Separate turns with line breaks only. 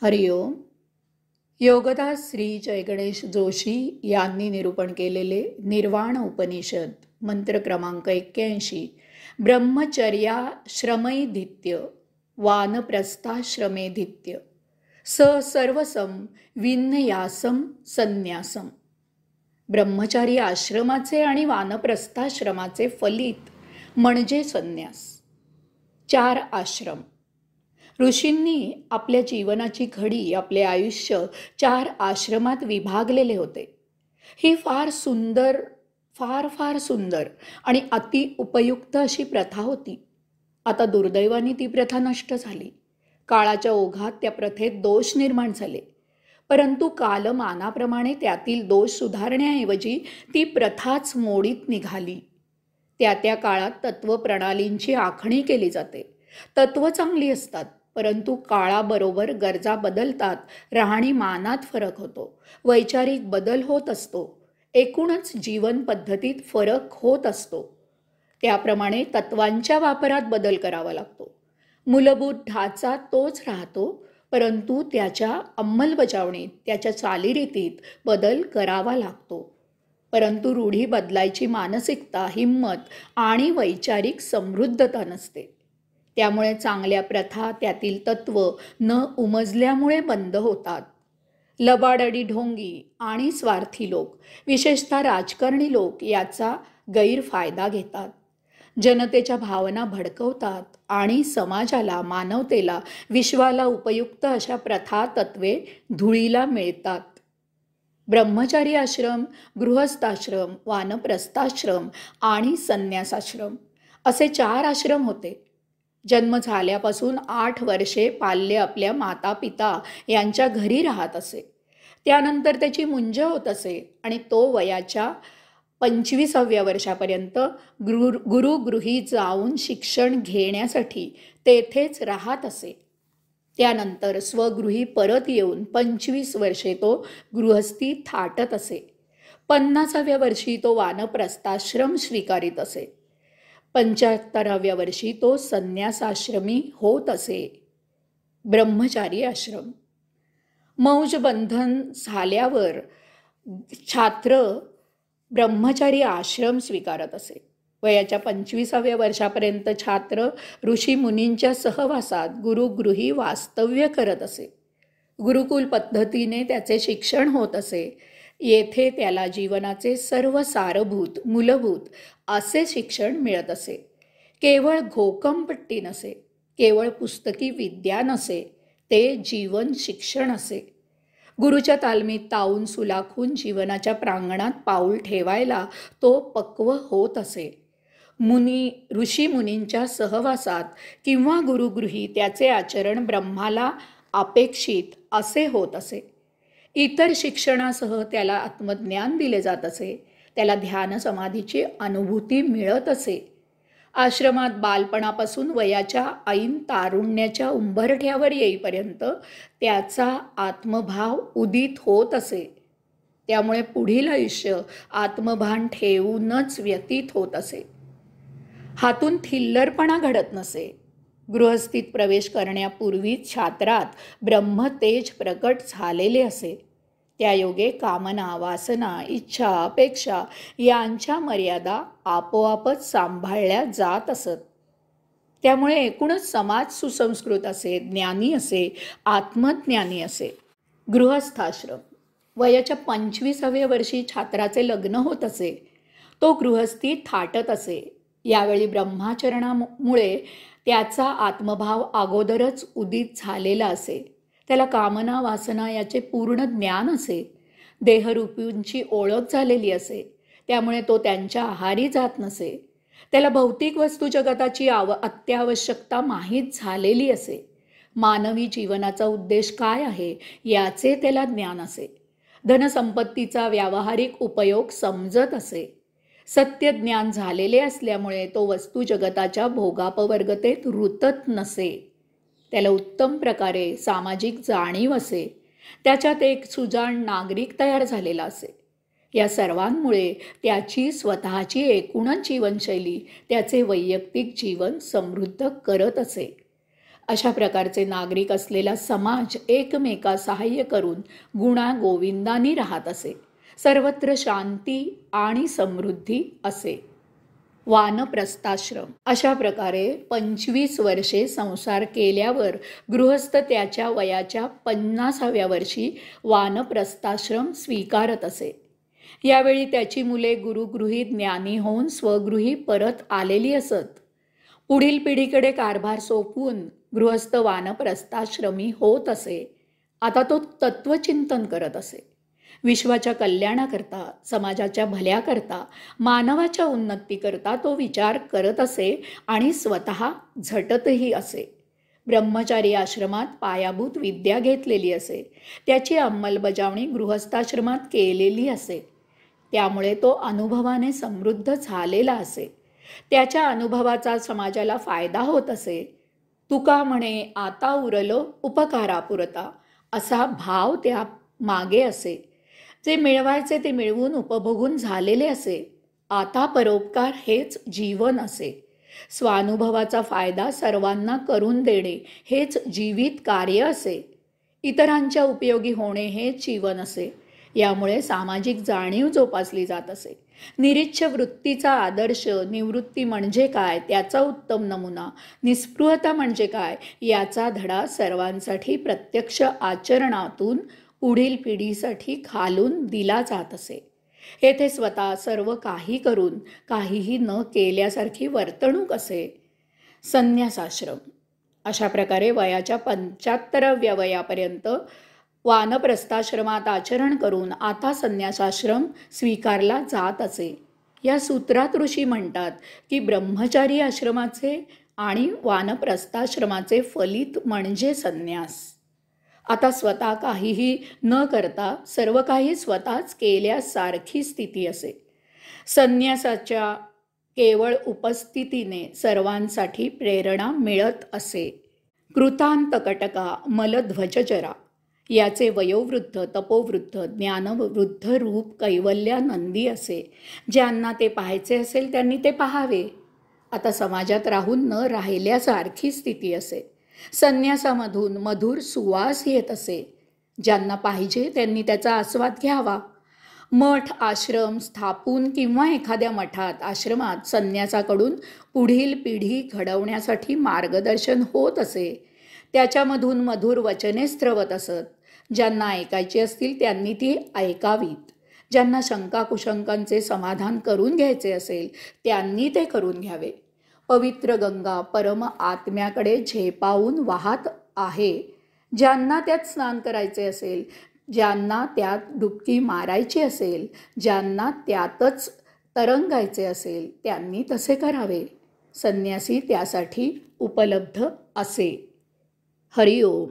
हरिओम. योगदास श्री जयगणेश जोशी यांनी निरूपण केलेले निर्वाण उपनिषद मंत्र क्रमांक 81. ब्रह्मचर्याश्रमैधित्य वानप्रस्थाश्रमेधित्य स सर्वसम विन्यासम संन्यासम. ब्रह्मचारी आश्रमाचे आणि वानप्रस्थाश्रमाचे फलित म्हणजे संन्यास. 4 आश्रम. ऋषींनी आपल्या जीवनाची घडी, आपले आयुष्य 4 आश्रमात विभागलेले होते. ही फार सुंदर आणि अति उपयुक्त अशी प्रथा होती. आता दुर्दैवाने ती प्रथा नष्ट झाली. काळाच्या ओघात त्या प्रथेत दोष निर्माण झाले. परंतु कालमानाप्रमाणे त्यातील दोष सुधारण्याऐवजी ती प्रथाच मोडीत निघाली. त्या काळात तत्वप्रणालींची आखणी केली जाते. तत्व चांगली असतात, परंतु काळाबरोबर गरजा बदलतात, राहणीमानात फरक होतो, वैचारिक बदल होत असतो, एकूणच जीवन पद्धतीत फरक होत असतो. त्याप्रमाणे तत्वांच्या वापरात बदल करावा लागतो. मूलभूत ढाचा तोच राहतो, परंतु त्याच्या अंमलबजावणीत, त्याच्या चालीरीतीत बदल करावा लागतो. परंतु रूढी बदलायची मानसिकता, हिंमत आणि वैचारिक समृद्धता नसते. त्यामुळे चांगल्या प्रथा, त्यातील तत्व न उमजल्यामुळे बंद होतात. लबाडडी ढोंगी आणि स्वार्थी लोक, विशेषतः राजकारणी लोक याचा गैरफायदा घेतात. जनतेच्या भावना भडकवतात आणि समाजाला, मानवतेला, विश्वाला उपयुक्त अशा प्रथा, तत्वे धुळीला मिळतात. ब्रह्मचारी आश्रम, गृहस्थाश्रम, वानप्रस्थाश्रम आणि संन्यासाश्रम असे 4 आश्रम होते. जन्म झाल्यापासून 8 वर्षे पाल्य आपल्या माता पिता यांच्या घरी राहत असे. त्यानंतर त्याची मुंज होत असे आणि तो वयाच्या 25व्या वर्षापर्यंत गुरुगृही जाऊन शिक्षण घेण्यासाठी तेथेच राहत असे. त्यानंतर स्वगृही परत येऊन 25 वर्षे तो गृहस्थी थाटत असे. 50व्या वर्षी तो वानप्रस्थाश्रम स्वीकारित असे. 75व्या वर्षी तो संन्यासाश्रमी होत असे. ब्रह्मचारी आश्रम. मौज बंधन झाल्यावर छात्र ब्रह्मचारी आश्रम स्वीकारत असे. वयाच्या 25व्या वर्षापर्यंत छात्र ऋषीमुनींच्या सहवासात गुरुगृही वास्तव्य करत असे. गुरुकुल पद्धतीने त्याचे शिक्षण होत असे. येथे त्याला जीवनाचे सर्व सारभूत, मूलभूत असे शिक्षण मिळत असे. केवळ घोकमपट्टी नसे, केवळ पुस्तकी विद्या नसे, ते जीवन शिक्षण असे. गुरुच्या तालमीत तावून सुलाखून जीवनाच्या प्रांगणात पाऊल ठेवायला तो पक्व होत असे. ऋषीमुनींच्या सहवासात किंवा गुरुगृही त्याचे आचरण ब्रह्माला अपेक्षित असे होत असे. इतर शिक्षणासह त्याला आत्मज्ञान दिले जात असे. त्याला ध्यान समाधीची अनुभूती मिळत असे. आश्रमात बालपणापासून वयाच्या ऐन तारुण्याच्या उंबरठ्यावर येईपर्यंत त्याचा आत्मभाव उदित होत असे. त्यामुळे पुढील आयुष्य आत्मभान ठेवूनच व्यतीत होत असे. हातून थिल्लरपणा घडत नसे. गृहस्थीत प्रवेश करण्यापूर्वीच छात्रात ब्रह्मतेज प्रकट झालेले असे. त्यायोगे कामना, वासना, इच्छा, अपेक्षा यांच्या मर्यादा आपोआपच सांभाळल्या जात असत. त्यामुळे एकूणच समाज सुसंस्कृत असे, ज्ञानी असे, आत्मज्ञानी असे. गृहस्थाश्रम. वयाच्या 25व्या वर्षी छात्राचे लग्न होत असे. तो गृहस्थी थाटत असे. यावेळी ब्रह्माचरणामुळे त्याचा आत्मभाव अगोदरच उदित झालेला असे. त्याला कामना, वासना याचे पूर्ण ज्ञान असे. देहरूपींची ओळख झालेली असे. त्यामुळे तो त्यांच्या आहारी जात नसे. त्याला भौतिक वस्तू जगताची अत्यावश्यकता माहीत झालेली असे. मानवी जीवनाचा उद्देश काय आहे याचे त्याला ज्ञान असे. धनसंपत्तीचा व्यावहारिक उपयोग समजत असे. सत्य ज्ञान झालेले असल्यामुळे तो वस्तू जगताच्या भोगापवर्गतेत रुतत नसे. त्याला उत्तम प्रकारे सामाजिक जाणीव असे. त्याच्यात एक सुजाण नागरिक तयार झालेला असे. या सर्वांमुळे त्याची स्वतःची एकूणच जीवनशैली त्याचे वैयक्तिक जीवन समृद्ध करत असे. अशा प्रकारचे नागरिक असलेला समाज एकमेकास सहाय्य करून गुणागोविंदानी राहत असे. सर्वत्र शांती आणि समृद्धी असे. वानप्रस्थाश्रम. अशा प्रकारे 25 वर्षे संसार केल्यावर गृहस्थ त्याच्या वयाच्या 50व्या वर्षी वानप्रस्थाश्रम स्वीकारत असे. यावेळी त्याची मुले गुरुगृही ज्ञानी होऊन स्वगृही परत आलेली असत. पुढील पिढीकडे कारभार सोपवून गृहस्थ वानप्रस्थाश्रमी होत असे. आता तो तत्वचिंतन करत असे. विश्वाच्या कल्याणाकरता, समाजाच्या भल्याकरता, मानवाच्या उन्नतीकरता तो विचार करत असे आणि स्वतः झटतही असे. ब्रह्मचारी आश्रमात पायाभूत विद्या घेतलेली असे. त्याची अंमलबजावणी गृहस्थाश्रमात केलेली असे. त्यामुळे तो अनुभवाने समृद्ध झालेला असे. त्याच्या अनुभवाचा समाजाला फायदा होत असे. तुका म्हणे आता उरलो उपकारापुरता असा भाव त्या मागे असे. जे मिळवायचे ते मिळवून उपभोगून झालेले असे. आता परोपकार हेच जीवन असे. स्वानुभवाचा फायदा सर्वांना करून देणे हेच जीवित कार्य असे. इतरांच्या उपयोगी होणे हेच जीवन असे. यामुळे सामाजिक जाणीव जोपासली जात असे. निरीच्छ वृत्तीचा आदर्श, निवृत्ती म्हणजे काय त्याचा उत्तम नमुना, निस्पृहता म्हणजे काय याचा धडा सर्वांसाठी प्रत्यक्ष आचरणातून पुढील पिढीसाठी घालून दिला जात असे. येथे स्वतः सर्व काही करून काहीही न केल्यासारखी वर्तणूक असे. संन्यासाश्रम. अशा प्रकारे वयाच्या 75व्या वयापर्यंत वानप्रस्थाश्रमात आचरण करून आता संन्यासाश्रम स्वीकारला जात असे. या सूत्रात ऋषी म्हणतात की ब्रह्मचारी आश्रमाचे आणि वानप्रस्थाश्रमाचे फलित म्हणजे संन्यास. आता स्वतः काहीही न करता सर्व काही स्वतःच केल्यासारखी स्थिती असे. संन्यासाच्या केवळ उपस्थितीने सर्वांसाठी प्रेरणा मिळत असे. कृतांतकटका मलध्वजचरा याचे वयोवृद्ध, तपोवृद्ध, ज्ञानवृद्ध रूप कैवल्यानंदी असे. ज्यांना ते पाहायचे असेल त्यांनी ते पाहावे. आता समाजात राहून न राहिल्यासारखी स्थिती असे. संन्यासामधून मधुर सुवास येत असे. ज्यांना पाहिजे त्यांनी त्याचा आस्वाद घ्यावा. मठ आश्रम स्थापून किंवा एखाद्या मठात आश्रमात संन्यासाकडून पुढील पिढी घडवण्यासाठी मार्गदर्शन होत असे. त्याच्यामधून मधुर वचने स्त्रवत असत. ज्यांना ऐकायची असतील त्यांनी ती ऐकावीत. ज्यांना शंका कुशंकांचे समाधान करून घ्यायचे असेल त्यांनी ते करून घ्यावे. पवित्र गंगा परम आत्म्याकडे झेपावून वाहत आहे. ज्यांना त्यात स्नान करायचे असेल, ज्यांना त्यात डुबकी मारायची असेल, ज्यांना त्यातच तरंगायचे असेल त्यांनी तसे करावे. संन्यासी त्यासाठी उपलब्ध असे. हरिओम.